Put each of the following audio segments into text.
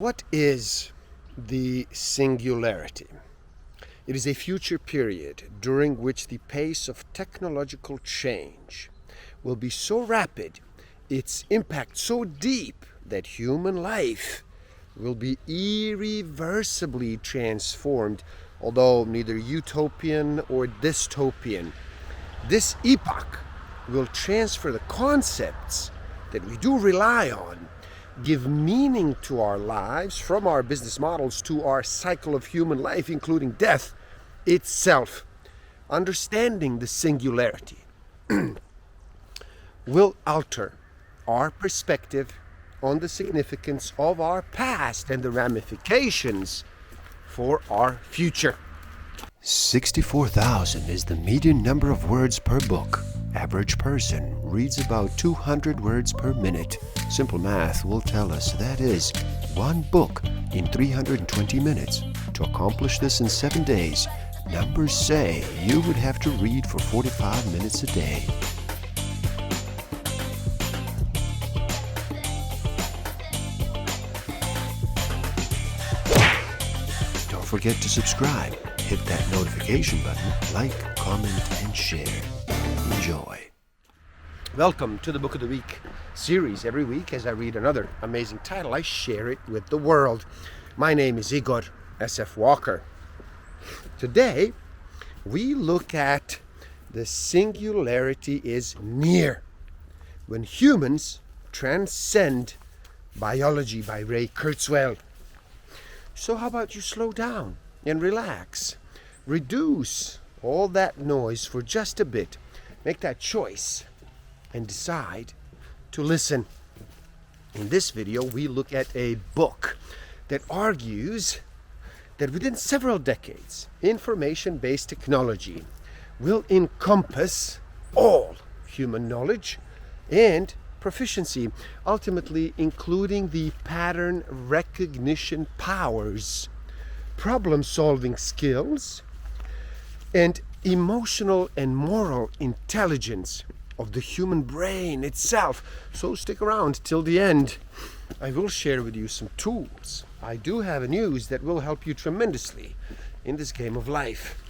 What is the singularity? It is a future period during which the pace of technological change will be so rapid, its impact so deep, that human life will be irreversibly transformed, although neither utopian or dystopian. This epoch will transfer the concepts that we do rely on, give meaning to our lives, from our business models to our cycle of human life, including death itself. Understanding the singularity will alter our perspective on the significance of our past and the ramifications for our future. 64,000 is the median number of words per book. Average person reads about 200 words per minute. Simple math will tell us that is one book in 320 minutes. To accomplish this in 7 days, numbers say you would have to read for 45 minutes a day. Don't forget to subscribe. Hit that notification button, like, comment, and share. Enjoy. Welcome to the Book of the Week series. Every week, as I read another amazing title, I share it with the world. My name is Igor S.F. Walker. Today, we look at the singularity is near, when humans transcend biology, by Ray Kurzweil. So how about you slow down and relax? Reduce all that noise for just a bit. Make that choice and decide to listen. In this video, we look at a book that argues that within several decades, information-based technology will encompass all human knowledge and proficiency, ultimately including the pattern recognition powers, problem-solving skills, and emotional and moral intelligence of the human brain itself. So stick around till the end. I will share with you some tools. I do have news that will help you tremendously in this game of life.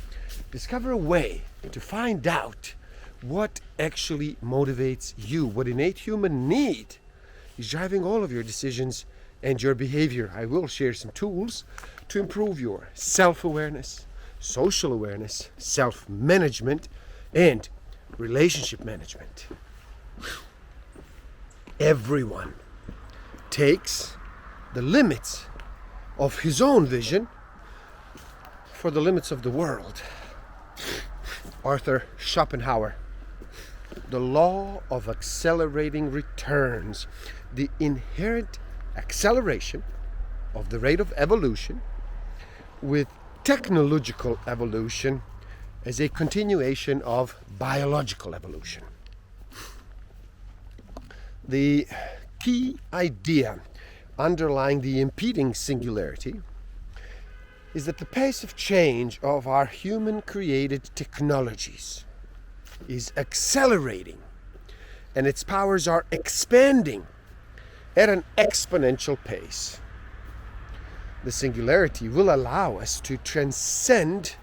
Discover a way to find out what actually motivates you, what innate human need is driving all of your decisions and your behavior. I will share some tools to improve your self-awareness, social awareness, self-management, and relationship management. Everyone takes the limits of his own vision for the limits of the world. Arthur Schopenhauer. The law of accelerating returns. The inherent acceleration of the rate of evolution with technological evolution as a continuation of biological evolution. The key idea underlying the impeding singularity is that the pace of change of our human-created technologies is accelerating, and its powers are expanding at an exponential pace. The singularity will allow us to transcend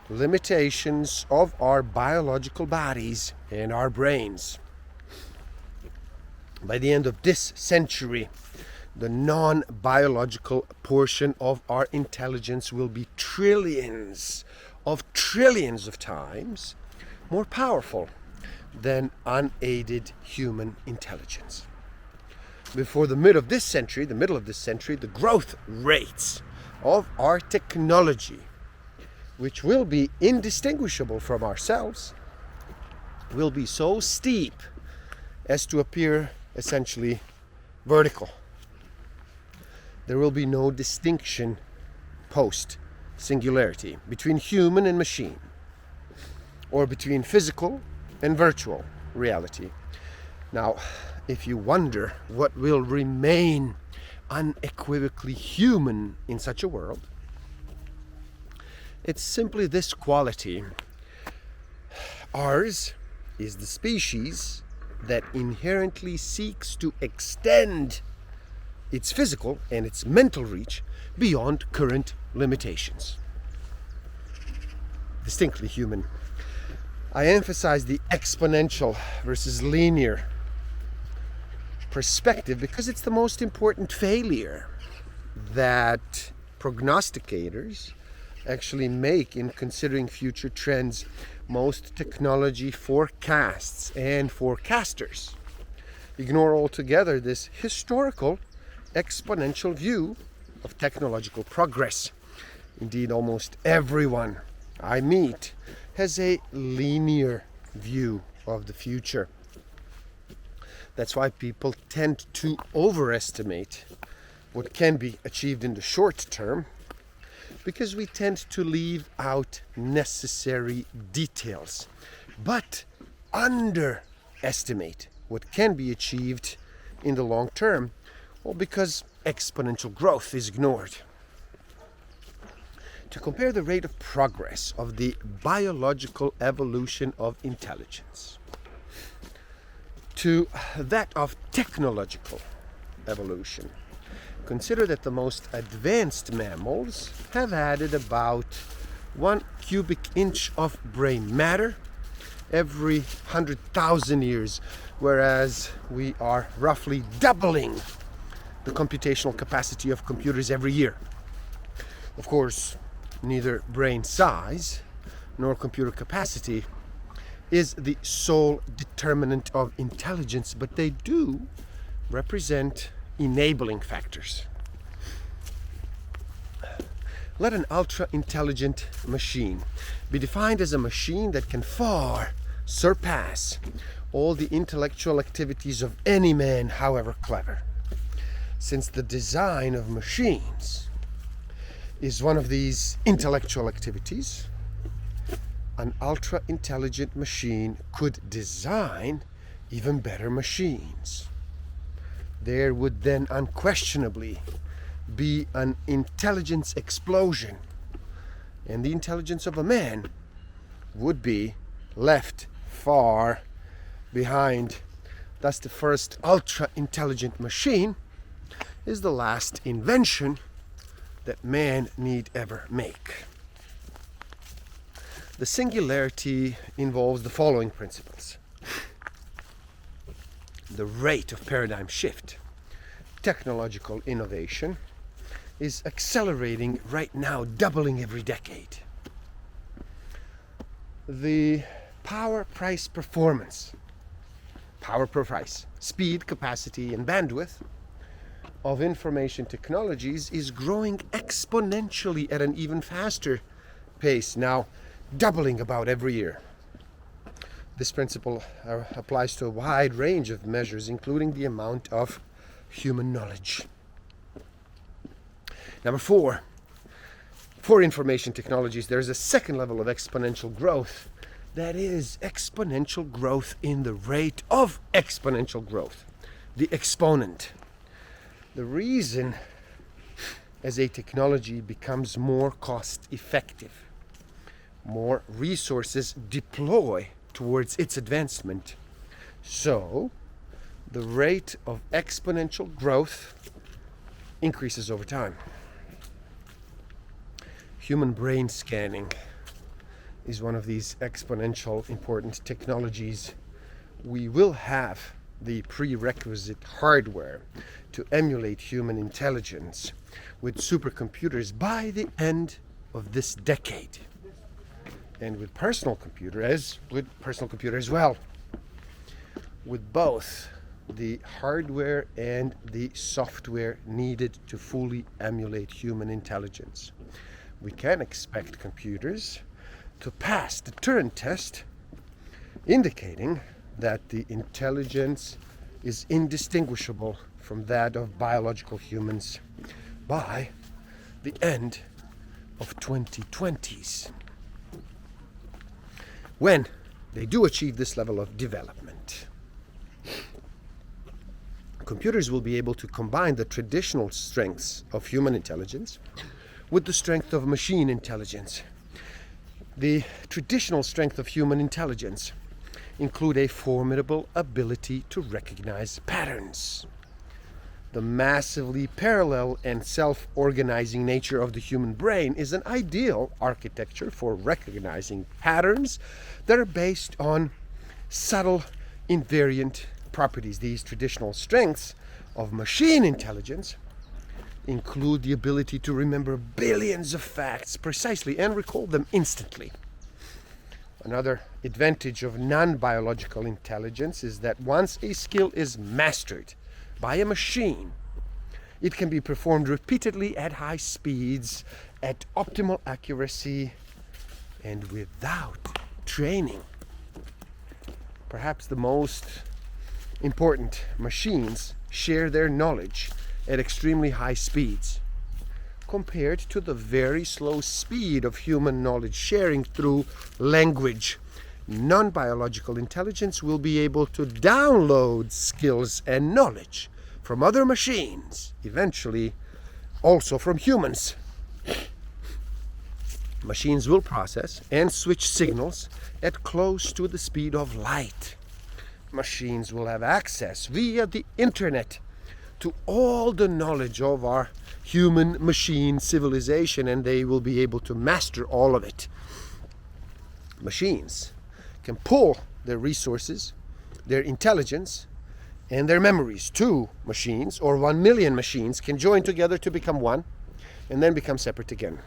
limitations of our biological bodies and our brains. By the end of this century, the non-biological portion of our intelligence will be trillions of times more powerful than unaided human intelligence. Before the middle of this century, the growth rates of our technology, which will be indistinguishable from ourselves, will be so steep as to appear essentially vertical. There will be no distinction post-singularity between human and machine, or between physical and virtual reality. Now, if you wonder what will remain unequivocally human in such a world, it's simply this quality. Ours is the species that inherently seeks to extend its physical and its mental reach beyond current limitations. Distinctly human. I emphasize the exponential versus linear perspective because it's the most important failure that prognosticators actually make in considering future trends. Most technology forecasts and forecasters ignore altogether this historical exponential view of technological progress. Indeed, almost everyone I meet has a linear view of the future. That's why people tend to overestimate what can be achieved in the short term, because we tend to leave out necessary details, but underestimate what can be achieved in the long term, well, because exponential growth is ignored. To compare the rate of progress of the biological evolution of intelligence to that of technological evolution, consider that the most advanced mammals have added about 1 cubic inch of brain matter every 100,000 years, whereas we are roughly doubling the computational capacity of computers every year. Of course, neither brain size nor computer capacity is the sole determinant of intelligence, but they do represent enabling factors. Let an ultra-intelligent machine be defined as a machine that can far surpass all the intellectual activities of any man, however clever. Since the design of machines is one of these intellectual activities, an ultra-intelligent machine could design even better machines. There would then unquestionably be an intelligence explosion, and the intelligence of a man would be left far behind. Thus, the first ultra-intelligent machine is the last invention that man need ever make. The singularity involves the following principles. The rate of paradigm shift, technological innovation, is accelerating right now, doubling every decade. The power, price, speed, capacity, and bandwidth of information technologies is growing exponentially at an even faster pace, now doubling about every year. This principle applies to a wide range of measures, including the amount of human knowledge. Number 4, for information technologies, there is a second level of exponential growth. That is exponential growth in the rate of exponential growth, the exponent. The reason as a technology becomes more cost effective, more resources deploy towards its advancement, so the rate of exponential growth increases over time. Human brain scanning is one of these exponential important technologies. We will have the prerequisite hardware to emulate human intelligence with supercomputers by the end of this decade, and with personal computer as well, with both the hardware and the software needed to fully emulate human intelligence. We can expect computers to pass the Turing test, indicating that the intelligence is indistinguishable from that of biological humans by the end of 2020s. When they do achieve this level of development, computers will be able to combine the traditional strengths of human intelligence with the strength of machine intelligence. The traditional strength of human intelligence include a formidable ability to recognize patterns. The massively parallel and self-organizing nature of the human brain is an ideal architecture for recognizing patterns that are based on subtle, invariant properties. These traditional strengths of machine intelligence include the ability to remember billions of facts precisely and recall them instantly. Another advantage of non-biological intelligence is that once a skill is mastered by a machine, it can be performed repeatedly at high speeds, at optimal accuracy, and without training. Perhaps the most important machines share their knowledge at extremely high speeds, compared to the very slow speed of human knowledge sharing through language. Non-biological intelligence will be able to download skills and knowledge from other machines, eventually also from humans. Machines will process and switch signals at close to the speed of light. Machines will have access via the internet to all the knowledge of our human-machine civilization, and they will be able to master all of it. Machines can pull their resources, their intelligence, and their memories. 2 machines or 1 million machines can join together to become one and then become separate again.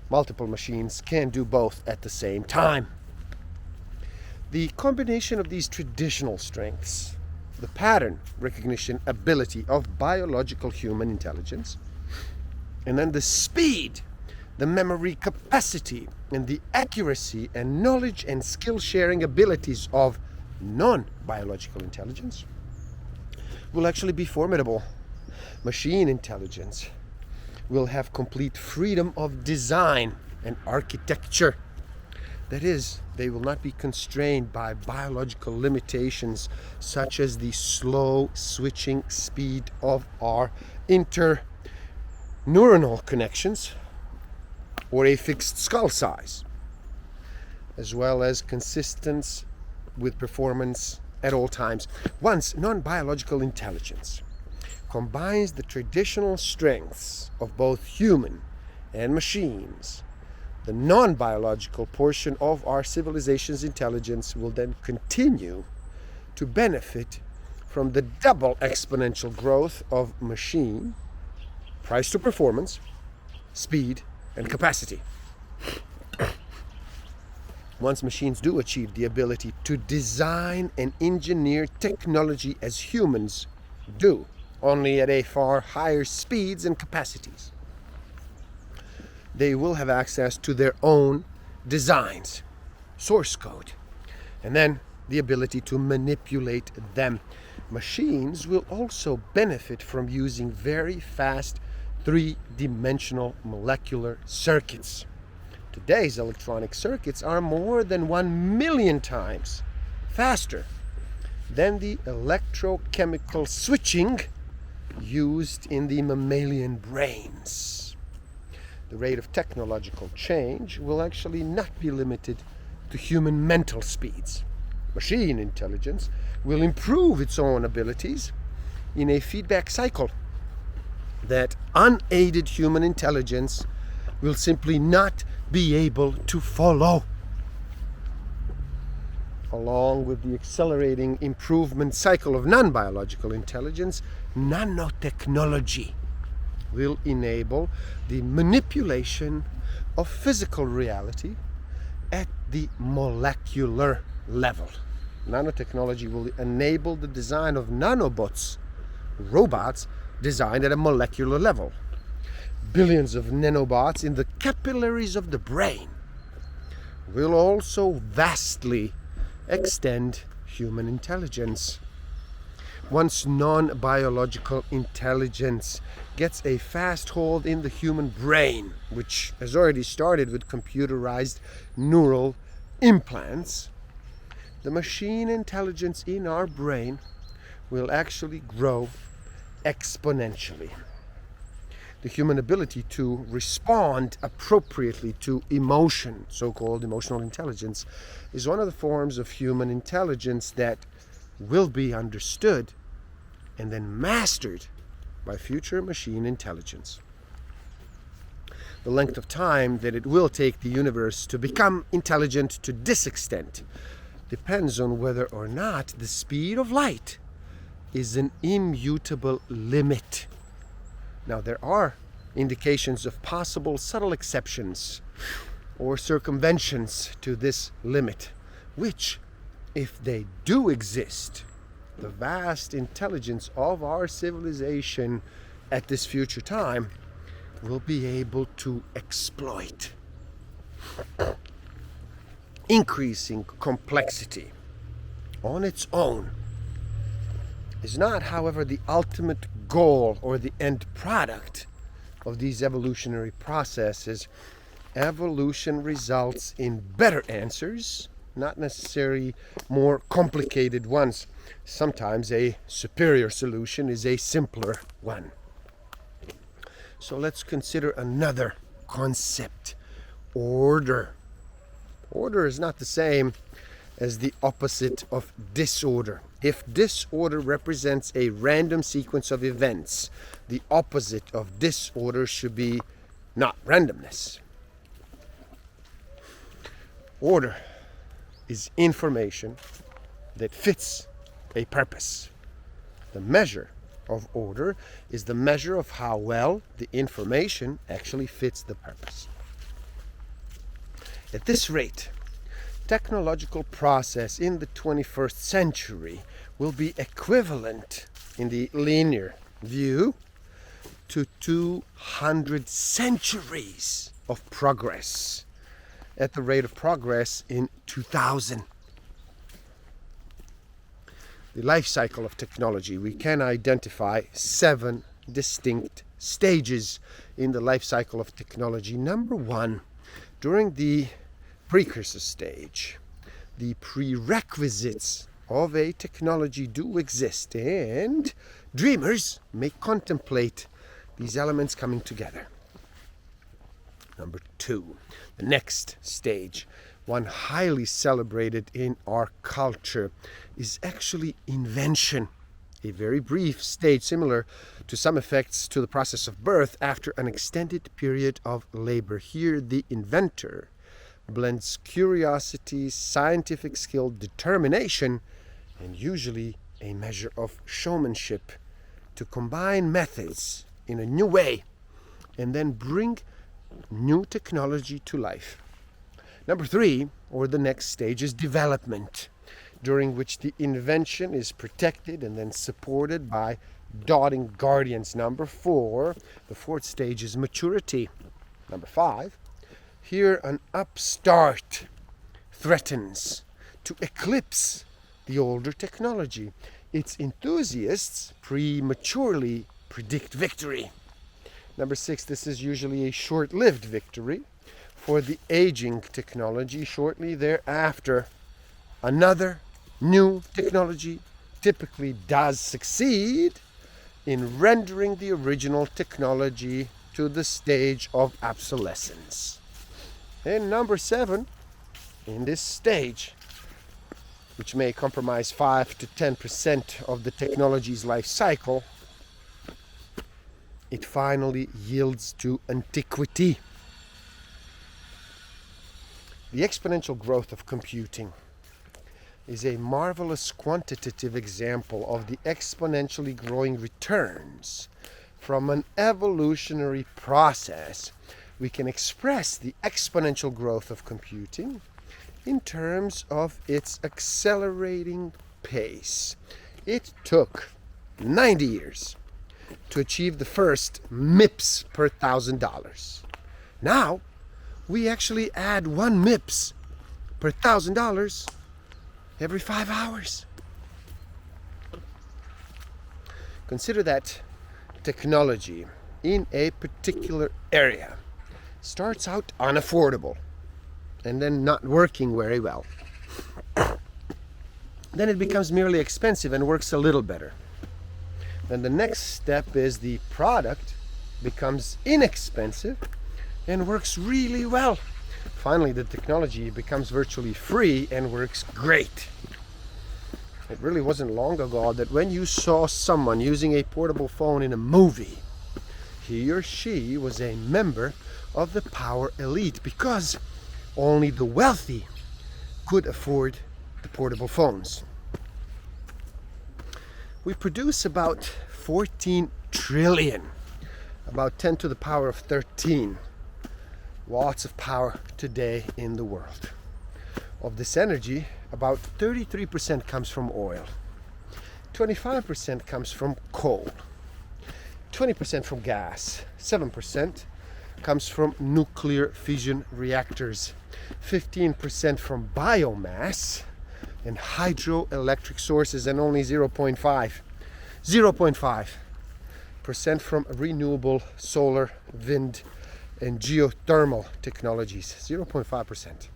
Multiple machines can do both at the same time. The combination of these traditional strengths, the pattern recognition ability of biological human intelligence, and then the speed, the memory capacity, and the accuracy and knowledge and skill sharing abilities of non-biological intelligence will actually be formidable. Machine intelligence will have complete freedom of design and architecture. That is, they will not be constrained by biological limitations such as the slow switching speed of our interneuronal connections or a fixed skull size, as well as consistence with performance at all times. Once non-biological intelligence combines the traditional strengths of both human and machines, the non-biological portion of our civilization's intelligence will then continue to benefit from the double exponential growth of machine, price to performance, speed, and capacity. Once machines do achieve the ability to design and engineer technology as humans do, only at a far higher speeds and capacities, they will have access to their own designs, source code, and then the ability to manipulate them. Machines will also benefit from using very fast 3-dimensional molecular circuits. Today's electronic circuits are more than 1 million times faster than the electrochemical switching used in the mammalian brains. The rate of technological change will actually not be limited to human mental speeds. Machine intelligence will improve its own abilities in a feedback cycle that unaided human intelligence will simply not be able to follow. Along with the accelerating improvement cycle of non-biological intelligence, nanotechnology will enable the manipulation of physical reality at the molecular level. Nanotechnology will enable the design of nanobots, robots designed at a molecular level. Billions of nanobots in the capillaries of the brain will also vastly extend human intelligence. Once non-biological intelligence gets a fast hold in the human brain, which has already started with computerized neural implants, the machine intelligence in our brain will actually grow exponentially. The human ability to respond appropriately to emotion, so-called emotional intelligence, is one of the forms of human intelligence that will be understood and then mastered by future machine intelligence. The length of time that it will take the universe to become intelligent to this extent depends on whether or not the speed of light is an immutable limit. Now, there are indications of possible subtle exceptions or circumventions to this limit, which, if they do exist, the vast intelligence of our civilization at this future time will be able to exploit. Increasing complexity on its own is not, however, the ultimate goal or the end product of these evolutionary processes. Evolution results in better answers, not necessarily more complicated ones. Sometimes a superior solution is a simpler one. So let's consider another concept: order. Order is not the same as the opposite of disorder. If disorder represents a random sequence of events, the opposite of disorder should be not randomness. Order is information that fits a purpose. The measure of order is the measure of how well the information actually fits the purpose. At this rate, technological process in the 21st century will be equivalent, in the linear view, to 200 centuries of progress at the rate of progress in 2000. The life cycle of technology, we can identify 7 distinct stages in the life cycle of technology. Number 1, during the precursor stage, the prerequisites of a technology do exist, and dreamers may contemplate these elements coming together. Number 2, the next stage, one highly celebrated in our culture, is actually invention. A very brief stage similar to some effects to the process of birth after an extended period of labor. Here the inventor blends curiosity, scientific skill, determination, and usually a measure of showmanship to combine methods in a new way and then bring new technology to life. Number 3, or the next stage, is development, during which the invention is protected and then supported by doting guardians. Number 4, the 4th stage, is maturity. Number 5, here an upstart threatens to eclipse the older technology. Its enthusiasts prematurely predict victory. Number 6, this is usually a short-lived victory. For the aging technology, shortly thereafter, another new technology typically does succeed in rendering the original technology to the stage of obsolescence. And number 7, in this stage, which may comprise 5 to 10% of the technology's life cycle, it finally yields to antiquity. The exponential growth of computing is a marvelous quantitative example of the exponentially growing returns from an evolutionary process. We can express the exponential growth of computing in terms of its accelerating pace. It took 90 years to achieve the first MIPS per $1,000. Now, we actually add 1 MIPS per $1,000 every 5 hours. Consider that technology in a particular area starts out unaffordable and then not working very well. Then it becomes merely expensive and works a little better. Then the next step is the product becomes inexpensive and works really well. Finally, the technology becomes virtually free and works great. It really wasn't long ago that when you saw someone using a portable phone in a movie, he or she was a member of the power elite, because only the wealthy could afford the portable phones. We produce about 14 trillion, about 10 to the power of 13 watts of power today in the world. Of this energy, about 33% comes from oil, 25% comes from coal, 20% from gas, 7% comes from nuclear fission reactors, 15% from biomass and hydroelectric sources, and only 0.5% from renewable solar, wind and geothermal technologies. 0.5%.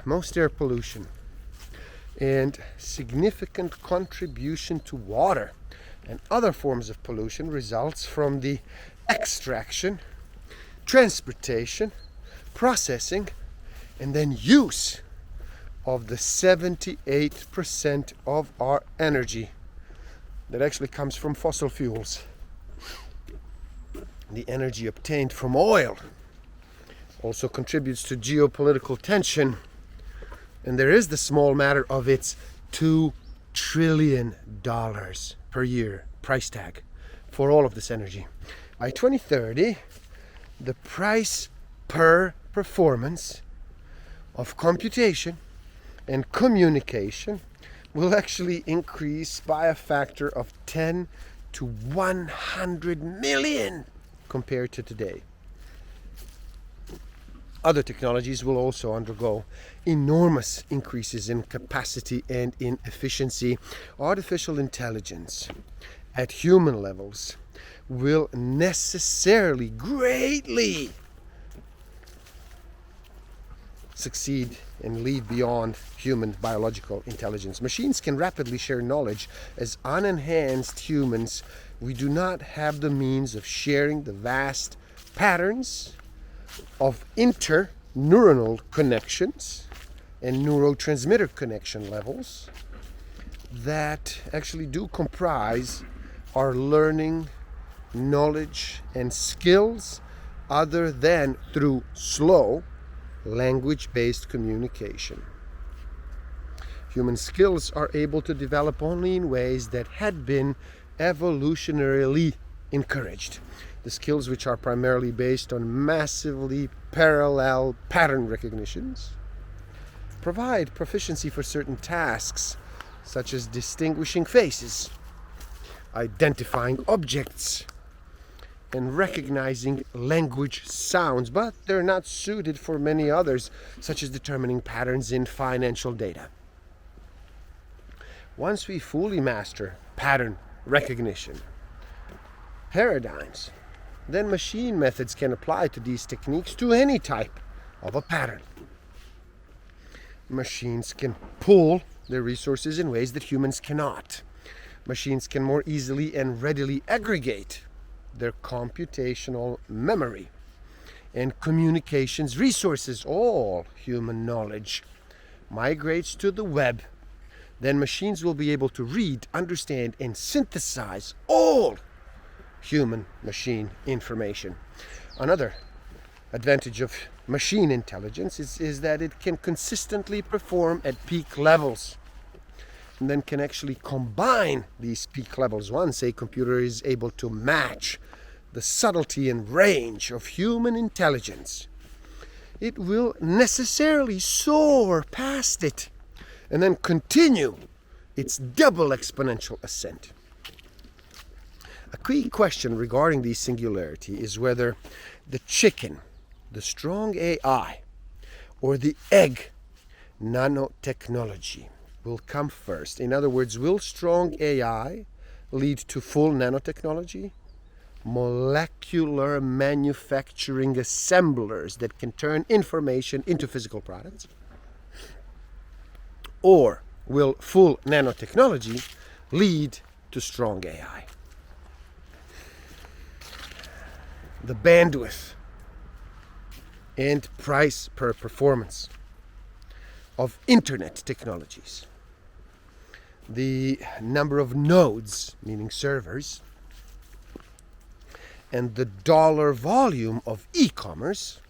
Most air pollution and significant contribution to water and other forms of pollution results from the extraction, transportation, processing, and then use of the 78% of our energy that actually comes from fossil fuels. The energy obtained from oil also contributes to geopolitical tension, and there is the small matter of its $2 trillion per year price tag for all of this energy. By 2030, the price per performance of computation and communication will actually increase by a factor of 10 to 100 million compared to today. Other technologies will also undergo enormous increases in capacity and in efficiency. Artificial intelligence at human levels will necessarily greatly succeed and lead beyond human biological intelligence. Machines can rapidly share knowledge. As unenhanced humans, we do not have the means of sharing the vast patterns of interneuronal connections and neurotransmitter connection levels that actually do comprise our learning, knowledge, and skills, other than through slow language-based communication. Human skills are able to develop only in ways that had been evolutionarily encouraged. The skills, which are primarily based on massively parallel pattern recognitions, provide proficiency for certain tasks, such as distinguishing faces, identifying objects, and recognizing language sounds, but they're not suited for many others, such as determining patterns in financial data. Once we fully master pattern recognition paradigms, then machine methods can apply to these techniques to any type of a pattern. Machines can pool their resources in ways that humans cannot. Machines can more easily and readily aggregate their computational memory and communications resources. All human knowledge migrates to the web. Then machines will be able to read, understand, and synthesize all human-machine information. Another advantage of machine intelligence is that it can consistently perform at peak levels, and then can actually combine these peak levels. Once a computer is able to match the subtlety and range of human intelligence, it will necessarily soar past it and then continue its double exponential ascent. A key question regarding the singularity is whether the chicken, the strong AI, or the egg, nanotechnology, will come first. In other words, will strong AI lead to full nanotechnology, molecular manufacturing assemblers that can turn information into physical products? Or will full nanotechnology lead to strong AI? The bandwidth and price per performance of internet technologies the number of nodes, meaning servers, and the dollar volume of e-commerce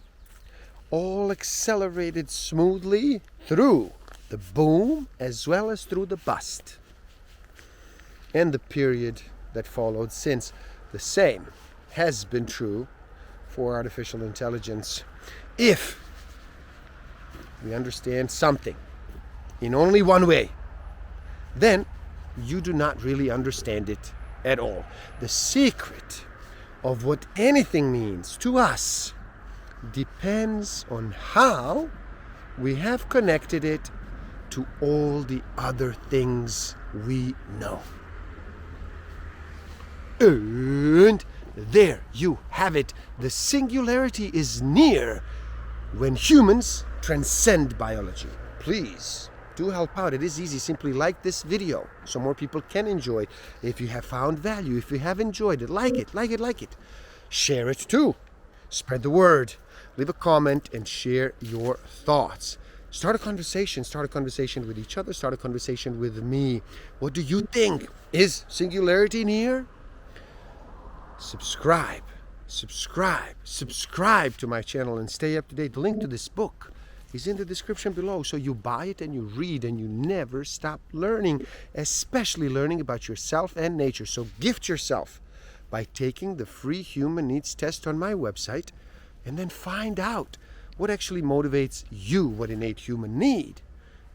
all accelerated smoothly through the boom as well as through the bust and the period that followed since. The same has been true for artificial intelligence. If we understand something in only one way, then you do not really understand it at all. The secret of what anything means to us depends on how we have connected it to all the other things we know. And there you have it. The singularity is near when humans transcend biology. Please do help out. It is easy. Simply like this video so more people can enjoy it. If you have found value, if you have enjoyed it, like it. Share it too. Spread the word. Leave a comment and share your thoughts. Start a conversation with each other, start a conversation with me. What do you think? Is singularity near? Subscribe to my channel and stay up to date. The link to this book is in the description below, so you buy it and you read and you never stop learning, especially learning about yourself and nature. So gift yourself by taking the free human needs test on my website and then find out what actually motivates you, what innate human need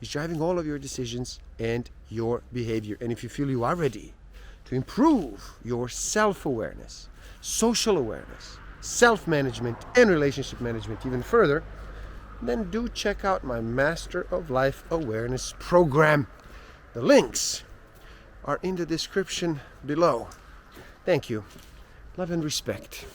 is driving all of your decisions and your behavior. And if you feel you are ready to improve your self-awareness, social awareness, self-management, and relationship management even further, then do check out my Master of Life Awareness program. The links are in the description below. Thank you. Love and respect.